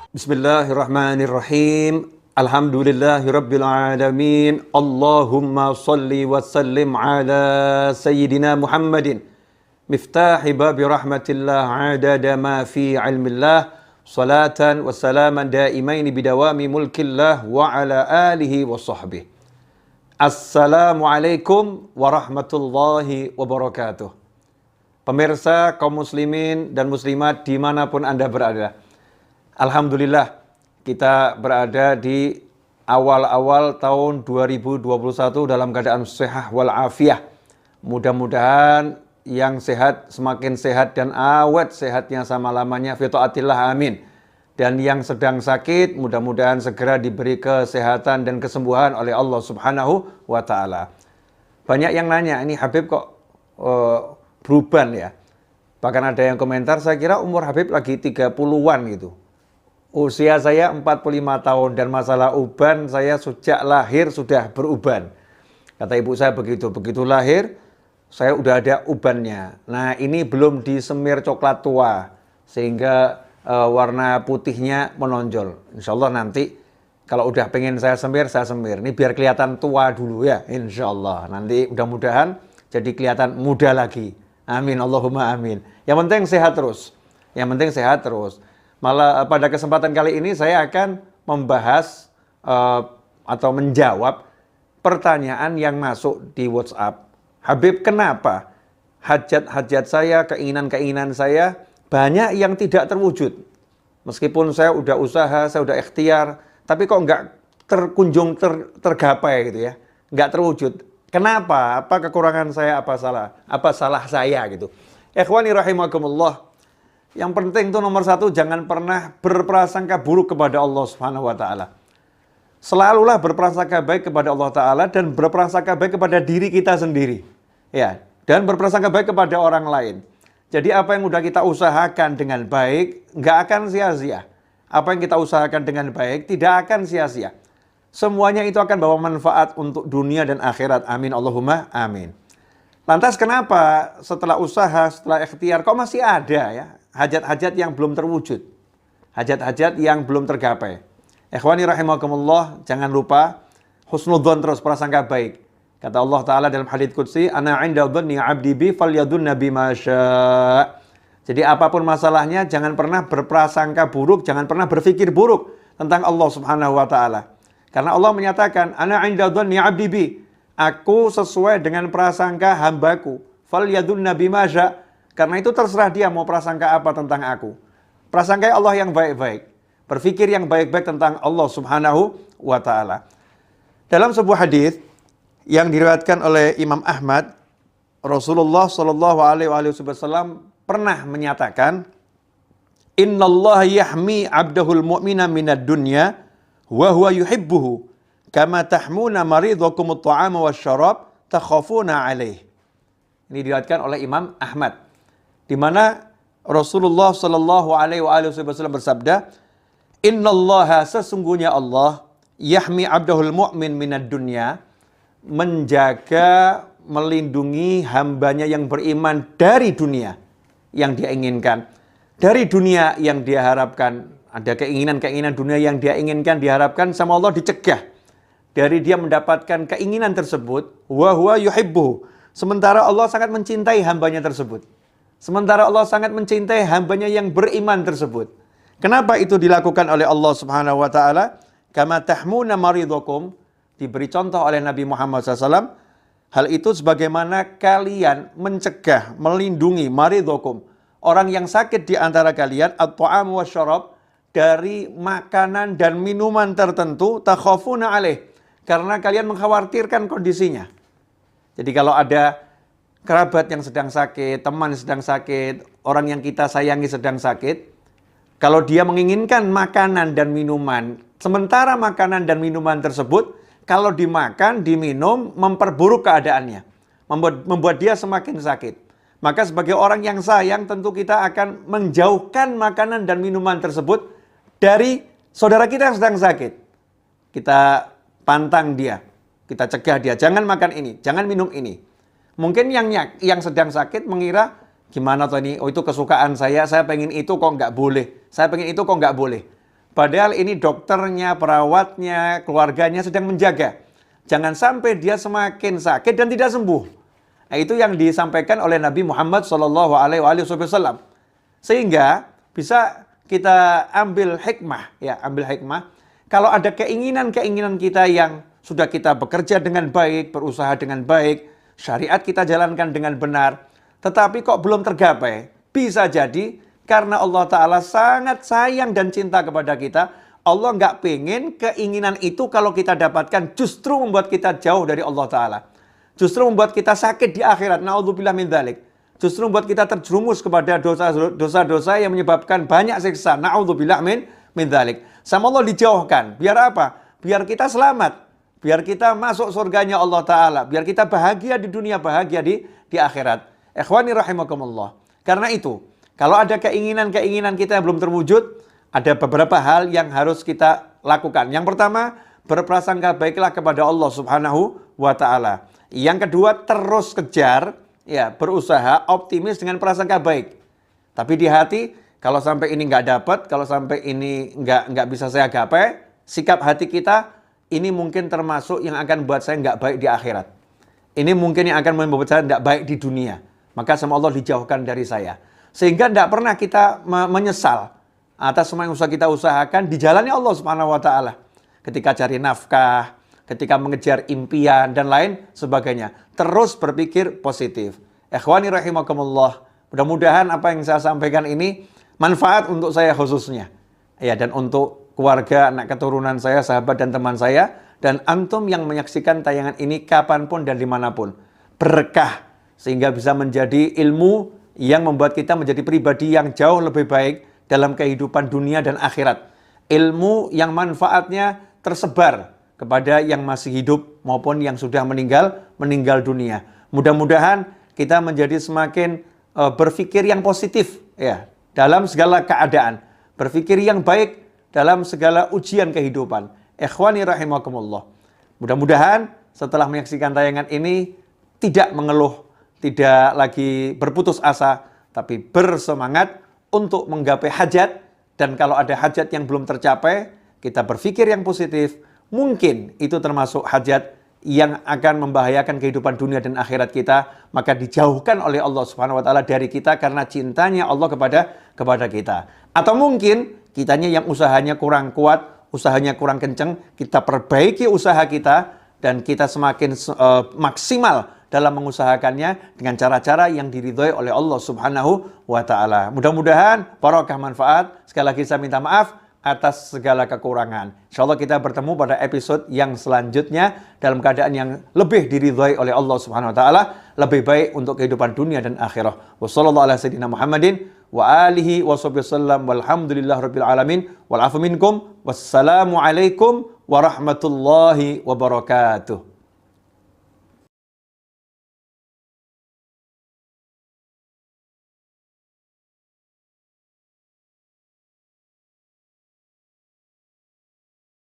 Bismillahirrahmanirrahim. Alhamdulillahirabbil alamin. Allahumma shalli wa sallim ala sayyidina Muhammadin. Miftahi babi rahmatillah adada ma fi ilmillah. Salatan wa salaman daimaini bidawami mulkillah wa ala alihi wa sahbihi. Assalamualaikum warahmatullahi wabarakatuh. Pemirsa kaum muslimin dan muslimat dimanapun Anda berada, alhamdulillah kita berada di awal-awal tahun 2021 dalam keadaan sehat walafiat. Mudah-mudahan yang sehat semakin sehat dan awet sehatnya sama lamanya fi taatillah, amin. Dan yang sedang sakit mudah-mudahan segera diberi kesehatan dan kesembuhan oleh Allah Subhanahu wa taala. Banyak yang nanya, ini Habib kok beruban ya? Bahkan ada yang komentar, saya kira umur Habib lagi 30-an gitu. Usia saya 45 tahun dan masalah uban saya sejak lahir sudah beruban. Kata ibu saya begitu lahir saya udah ada ubannya. Nah ini belum disemir coklat tua sehingga warna putihnya menonjol. Insya Allah nanti kalau udah pengen saya semir. Ini biar kelihatan tua dulu ya, insya Allah. Nanti mudah-mudahan jadi kelihatan muda lagi. Amin, Allahumma amin. Yang penting sehat terus. Malah pada kesempatan kali ini saya akan membahas atau menjawab pertanyaan yang masuk di WhatsApp. Habib, kenapa hajat-hajat saya, keinginan-keinginan saya banyak yang tidak terwujud? Meskipun saya udah usaha, saya udah ikhtiar, tapi kok nggak tergapai gitu ya, nggak terwujud. Kenapa? Apa kekurangan saya? Apa salah saya gitu? Ikhwani rahimakumullah. Yang penting itu nomor satu, jangan pernah berprasangka buruk kepada Allah Subhanahu wa taala. Selalulah berprasangka baik kepada Allah taala dan berprasangka baik kepada diri kita sendiri. Ya, dan berprasangka baik kepada orang lain. Jadi apa yang udah kita usahakan dengan baik nggak akan sia-sia. Apa yang kita usahakan dengan baik tidak akan sia-sia. Semuanya itu akan bawa manfaat untuk dunia dan akhirat. Amin Allahumma amin. Lantas kenapa setelah usaha, setelah ikhtiar kok masih ada ya hajat-hajat yang belum terwujud, hajat-hajat yang belum tergapai? Ikhwani rahimakumullah, jangan lupa husnudzon terus, prasangka baik. Kata Allah Ta'ala dalam hadits qudsi, ana 'inda dhanni 'abdi bi falyadhunna bima syaa'. Jadi apapun masalahnya jangan pernah berprasangka buruk, jangan pernah berpikir buruk tentang Allah Subhanahu wa taala. Karena Allah menyatakan, ana 'inda dhanni 'abdi bi, aku sesuai dengan prasangka hambaku. Falyadhunna bima syaa'. Karena itu terserah dia mau prasangka apa tentang aku. Prasangkai Allah yang baik-baik. Berpikir yang baik-baik tentang Allah Subhanahu wa ta'ala. Dalam sebuah hadis yang diriwayatkan oleh Imam Ahmad, Rasulullah Shallallahu alaihi wasallam pernah menyatakan, innallaha yahmi 'abdahul mu'mina minad dunya wa huwa yuhibbuhu kama tahmuna maridhakumut ta'ama wasyarab takhafuna 'alaihi. Ini diriwayatkan oleh Imam Ahmad, di mana Rasulullah Shallallahu alaihi wasallam bersabda, innallaha, sesungguhnya Allah, yahmi 'abdahul mu'min minad dunya, menjaga, melindungi hambanya yang beriman dari dunia yang dia inginkan, dari dunia yang dia harapkan. Ada keinginan-keinginan dunia yang dia inginkan, diharapkan, sama Allah dicegah dari dia mendapatkan keinginan tersebut. Wa huwa yuhibbuhu, sementara Allah sangat mencintai hambanya tersebut. Sementara Allah sangat mencintai hambanya yang beriman tersebut. Kenapa itu dilakukan oleh Allah Subhanahu wa taala? Kama tahmuna maridhakum, diberi contoh oleh Nabi Muhammad SAW. Hal itu sebagaimana kalian mencegah, melindungi maridhakum, orang yang sakit di antara kalian, at-ta'am wasyarab, dari makanan dan minuman tertentu, takhafuna alaih, karena kalian mengkhawatirkan kondisinya. Jadi kalau ada kerabat yang sedang sakit, teman yang sedang sakit, orang yang kita sayangi sedang sakit, kalau dia menginginkan makanan dan minuman, sementara makanan dan minuman tersebut kalau dimakan, diminum, memperburuk keadaannya, membuat dia semakin sakit. Maka sebagai orang yang sayang, tentu kita akan menjauhkan makanan dan minuman tersebut dari saudara kita yang sedang sakit. Kita pantang dia, kita cegah dia, jangan makan ini, jangan minum ini. Mungkin yang sedang sakit mengira, gimana tuh ini, oh itu kesukaan saya pengen itu kok nggak boleh, saya pengen itu kok nggak boleh. Padahal ini dokternya, perawatnya, keluarganya sedang menjaga. Jangan sampai dia semakin sakit dan tidak sembuh. Nah, itu yang disampaikan oleh Nabi Muhammad SAW. Sehingga bisa kita ambil hikmah, ya, ambil hikmah. Kalau ada keinginan-keinginan kita yang sudah kita bekerja dengan baik, berusaha dengan baik, syariat kita jalankan dengan benar, tetapi kok belum tergapai, bisa jadi karena Allah Ta'ala sangat sayang dan cinta kepada kita. Allah nggak pengen keinginan itu kalau kita dapatkan justru membuat kita jauh dari Allah Ta'ala. Justru membuat kita sakit di akhirat. Na'udzubillah min dzalik. Justru membuat kita terjerumus kepada dosa-dosa yang menyebabkan banyak siksa. Na'udzubillah min dzalik. Sama Allah dijauhkan. Biar apa? Biar kita selamat. Biar kita masuk surganya Allah Ta'ala. Biar kita bahagia di dunia, bahagia di akhirat. Ikhwani rahimakumullah. Karena itu, kalau ada keinginan-keinginan kita yang belum terwujud, ada beberapa hal yang harus kita lakukan. Yang pertama, berprasangka baiklah kepada Allah Subhanahu wa Ta'ala. Yang kedua, terus kejar, ya, berusaha optimis dengan prasangka baik. Tapi di hati, kalau sampai ini nggak dapat, kalau sampai ini nggak bisa saya gapai, sikap hati kita ini mungkin termasuk yang akan buat saya nggak baik di akhirat. Ini mungkin yang akan membuat saya nggak baik di dunia. Maka sama Allah dijauhkan dari saya. Sehingga tidak pernah kita menyesal atas semua yang usah kita usahakan di jalannya Allah Subhanahu wa Ta'ala. Ketika cari nafkah, ketika mengejar impian dan lain sebagainya. Terus berpikir positif. Ikhwani rahimakumullah. Mudah-mudahan apa yang saya sampaikan ini manfaat untuk saya khususnya. Ya, dan untuk keluarga, anak keturunan saya, sahabat dan teman saya. Dan antum yang menyaksikan tayangan ini kapanpun dan dimanapun. Berkah. Sehingga bisa menjadi ilmu yang membuat kita menjadi pribadi yang jauh lebih baik dalam kehidupan dunia dan akhirat. Ilmu yang manfaatnya tersebar kepada yang masih hidup maupun yang sudah meninggal dunia. Mudah-mudahan kita menjadi semakin berpikir yang positif, ya, dalam segala keadaan. Berpikir yang baik dalam segala ujian kehidupan. Ikhwani rahimakumullah. Mudah-mudahan setelah menyaksikan tayangan ini tidak mengeluh, tidak lagi berputus asa, tapi bersemangat untuk menggapai hajat. Dan kalau ada hajat yang belum tercapai, kita berpikir yang positif. Mungkin itu termasuk hajat yang akan membahayakan kehidupan dunia dan akhirat kita. Maka dijauhkan oleh Allah Subhanahu wa Ta'ala dari kita karena cintanya Allah kepada kita. Atau mungkin kitanya yang usahanya kurang kuat, usahanya kurang kenceng, kita perbaiki usaha kita dan kita semakin maksimal dalam mengusahakannya dengan cara-cara yang diridhoi oleh Allah Subhanahu wa Ta'ala. Mudah-mudahan barokah manfaat. Sekali lagi saya minta maaf atas segala kekurangan. InsyaAllah kita bertemu pada episode yang selanjutnya dalam keadaan yang lebih diridhoi oleh Allah Subhanahu wa Ta'ala, lebih baik untuk kehidupan dunia dan akhirah. Wassallallahu ala sayyidina Muhammadin wa alihi wa sahbihi wasallam walhamdulillah rabbil alamin wal afu minkum. Wassalamu alaikum warahmatullahi wabarakatuh.